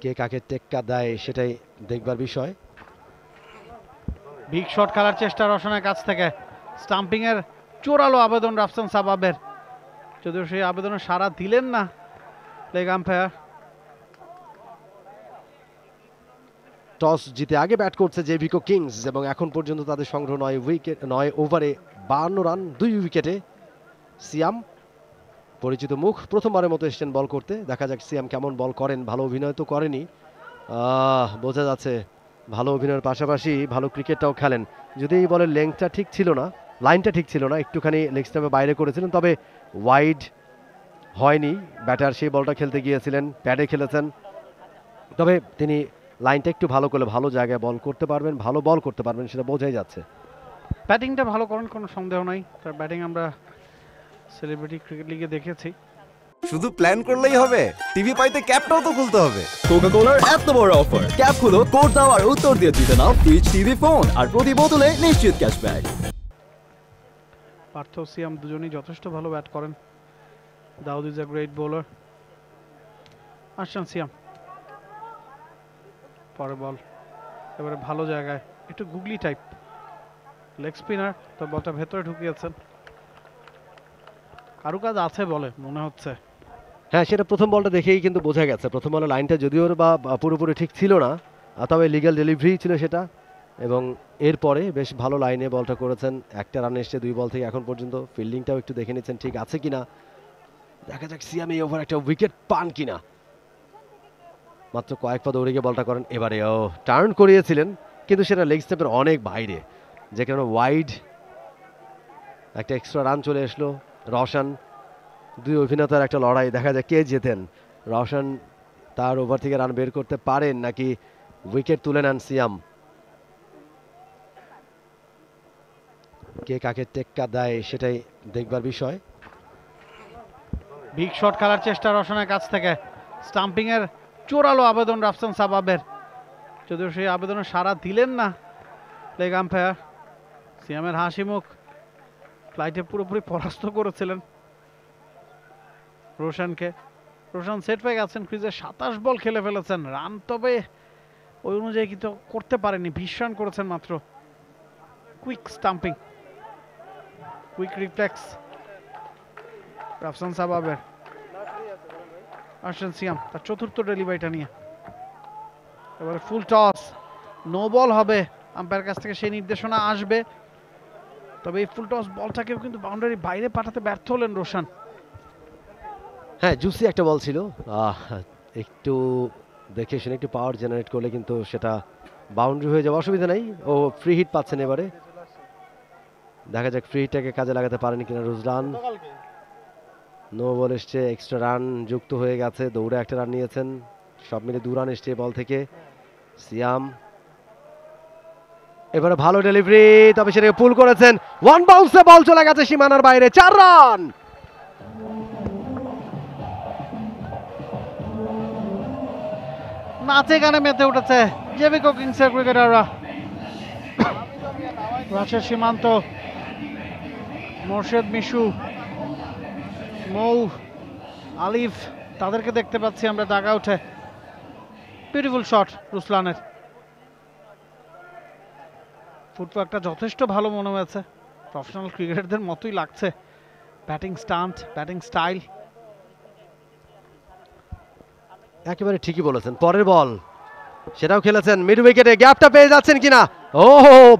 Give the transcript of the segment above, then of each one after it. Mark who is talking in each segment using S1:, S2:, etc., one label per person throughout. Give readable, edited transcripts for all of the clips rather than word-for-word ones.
S1: কে কাকে টেক্কা দেয় সেটাই দেখবার বিষয়।
S2: বিগ শট খেলার চেষ্টা রওশনের কাছ থেকে, স্টাম্পিং এর জোরালো আবেদন রাফসান সাবাবের, যদিও সেই আবেদনে সাড়া দিলেন না লেগ আম্পায়ার।
S1: টস জিতে আগে ব্যাট করছে জেভিকো কিংস এবং এখন পর্যন্ত তাদের সংগ্রহ 9 ওভারে 52 রান 2 উইকেটে। সিয়াম পরিচিত মুখ, প্রথমবারের মতো এসেছেন বল করতে। দেখা যাক সিয়াম কেমন বল করেন। ভালো অভিনয় তো করেনি, বোঝা যাচ্ছে ভালো অভিনয়ের পাশাপাশি ভালো ক্রিকেটটাও খেলেন। যদি এই বলের লেংথটা ঠিক ছিল না, লাইনটা ঠিক ছিল না, একটুখানি লেগ স্টাম্পে বাইরে করেছিলেন, তবে ওয়াইড হয়নি। ব্যাটার সেই বলটা খেলতে গিয়েছিলেন, প্যাডে খেলেছেন, তবে তিনি লাইনটা একটু ভালো করলে ভালো জায়গায় বল করতে পারবেন, ভালো বল করতে পারবেন, সেটা বোঝাই যাচ্ছে।
S2: ব্যাটিংটা ভালো করেন, কোনো সন্দেহ নাই। তার ব্যাটিং আমরা সেলিব্রিটি ক্রিকেট লিগে দেখেছি।
S3: শুধু প্ল্যান করলেই হবে, টিভি পাইতে ক্যাপটাও তো খুলতে হবে। কোকা-কোলার এত বড় অফার, ক্যাপ খুলো, কোড দাও আর উত্তর দিয়ে জিতে নাও ফ্রিজ, টিভি, ফোন আর প্রতি বোতলে নিশ্চিত ক্যাশব্যাক।
S2: পার্থ সিয়াম দুজনেই যথেষ্ট ভালো ব্যাট করেন। দাউদ ইজ আ গ্রেট বোলার। আসছেন সিয়াম, পরে বল এবারে ভালো জায়গায়, একটু গুগলি টাইপ লেগ স্পিনার, তো বলটা ভেতরে ঢুকিয়েছেন। কারুকাজ আছে বলে মনে হচ্ছে।
S1: হ্যাঁ, সেটা প্রথম বলটা দেখেই কিন্তু বোঝা গেছে। প্রথম বলে লাইনটা যদিও বা পুরোপুরি ঠিক ছিল না, তবে লিগ্যাল ডেলিভারি ছিল সেটা, এবং এরপরে বেশ ভালো লাইনে বলটা করেছেন। একটা রান এসছে 2 বল থেকে এখন পর্যন্ত। ফিল্ডিংটাও একটু দেখে নিচ্ছেন ঠিক আছে কিনা। দেখা যাক সিয়াম এই ওভার একটা উইকেট পান কিনা। মাত্র কয়েক পা দৌড়ে গিয়ে বলটা করেন। এবারে টার্ন করিয়েছিলেন, কিন্তু সেটা লেগ স্টেপের অনেক বাইরে, যে কারণে ওয়াইড একটা এক্সট্রা রান চলে আসলো। রওশন, দুই অভিনেতার একটা লড়াই, দেখা যায় কে জেতেন। রওশন তার ওভার থেকে রান বের করতে পারেন নাকি উইকেট তুলে নেন সিয়াম। কে কাকে টেক্কা দেয় সেটাই দেখবার বিষয়।
S2: বিগ শট খেলার চেষ্টা রওশনের কাছ থেকে, স্টাম্পিং এর জোরালো আবেদন রাফসান সাবাবের, যদিও সেই আবেদনে সাড়া দিলেন না লেগ আম্পায়ার। সিয়ামের হাসি মুখ, ফ্লাইটে পুরোপুরি পরাস্ত করেছিলেন রোশনকে। রোশন সেট পেয়ে গেছেন ক্রিজে, 27 বল খেলে ফেলেছেন, রান তবে ওই অনুযায়ী কিন্তু করতে পারেনি, 20 রান করেছেন মাত্র। Quick stumping, quick reflex Rafsan সাবাবের। আসছেন সিয়াম তার চতুর্থ ডেলিভারিটা নিয়ে, এবারে ফুল টস, নো বল হবে। আম্পায়ার কাছ থেকে সেই নির্দেশনা আসবে, তবে এই ফুল টস বলটাকেও কিন্তু বাউন্ডারি বাইরে পাঠাতে ব্যর্থ হলেন রোশন।
S1: হ্যাঁ, জুসি একটা বল ছিল, একটু দেখে শুনে একটু পাওয়ার জেনারেট করলে কিন্তু সেটা বাউন্ডারি হয়ে যাবে, অসুবিধা নেই। ও ফ্রি হিট পাচ্ছেন এবারে, দেখা যাক ফ্রি হিটটাকে কাজে লাগাতে পারেনি কিনা রুজলান। নো বল এসছে, এক্সট্রা রান যুক্ত হয়ে গেছে, দৌড়ে একটা রান নিয়েছেন, সব মিলে 2 রান এসছে বল থেকে। সিয়াম এবারে ভালো ডেলিভারি, তবে সেটাকে পুল করেছেন। ওয়ান বাউন্সে বল চলে গেছে সীমানার বাইরে, 4 রান।
S2: নাচে গানে মেতে উঠেছে জেভিকো কিংসের ক্রিকেটাররা। রাশেদ সীমান্ত, মোর্শেদ মিশু, মৌ, আলিফ, তাদেরকে দেখতে পাচ্ছি আমরা ডাগ আউটে। বিউটিফুল শট রুসলানের, ফুটওয়ার্কটা যথেষ্ট ভালো মনে হয়েছে, প্রফেশনাল ক্রিকেটারদের মতোই লাগছে। ব্যাটিং স্টান্ট, ব্যাটিং স্টাইল
S1: একেবারে ঠিকই বলেছেন। পরের বল সেটাও খেলেছেন, মিড উইকেটে গ্যাপটা পেয়ে যাচ্ছেন কিনা। ও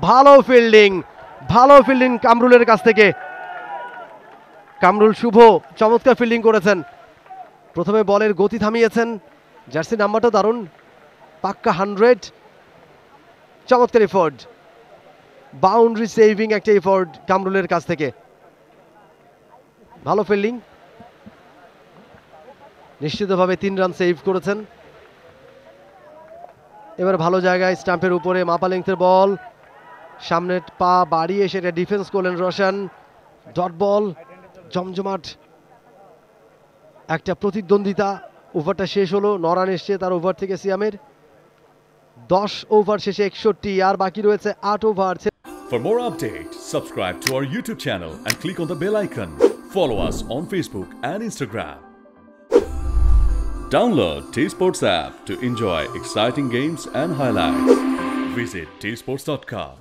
S1: ভালো ফিল্ডিং, ভালো ফিল্ডিং কামরুলের কাছ থেকে। কামরুল শুভ চমৎকার ফিল্ডিং করেছেন, প্রথমে বলের গতি থামিয়েছেন। জার্সি নাম্বারটা দারুণ, পাক্কা 100, চমৎকার এফোর্ট, বাউন্ডারি সেভিং একটা এফোর্ট কামরুলের কাছ থেকে। ভালো ফিল্ডিং, নিশ্চিতভাবে 3 রান সেভ করেছেন। এবার ভালো জায়গায় স্টাম্পের উপরে মাপা লেংথের বল, সামনে পা বাড়িয়ে সেটা ডিফেন্স করলেন রোশন। ডট বল, জমজমাট একটা প্রতিদ্বন্দ্বিতা। ওভারটা শেষ হলো, 9 রান এসছে তার ওভার থেকে সিয়ামের। 10 ওভার শেষে 61, আর বাকি রয়েছে 8 over.
S4: For more updates, subscribe to our YouTube channel and click on the bell icon. Follow us on Facebook and Instagram. Download T Sports app to enjoy exciting games and highlights. Visit tsports.com.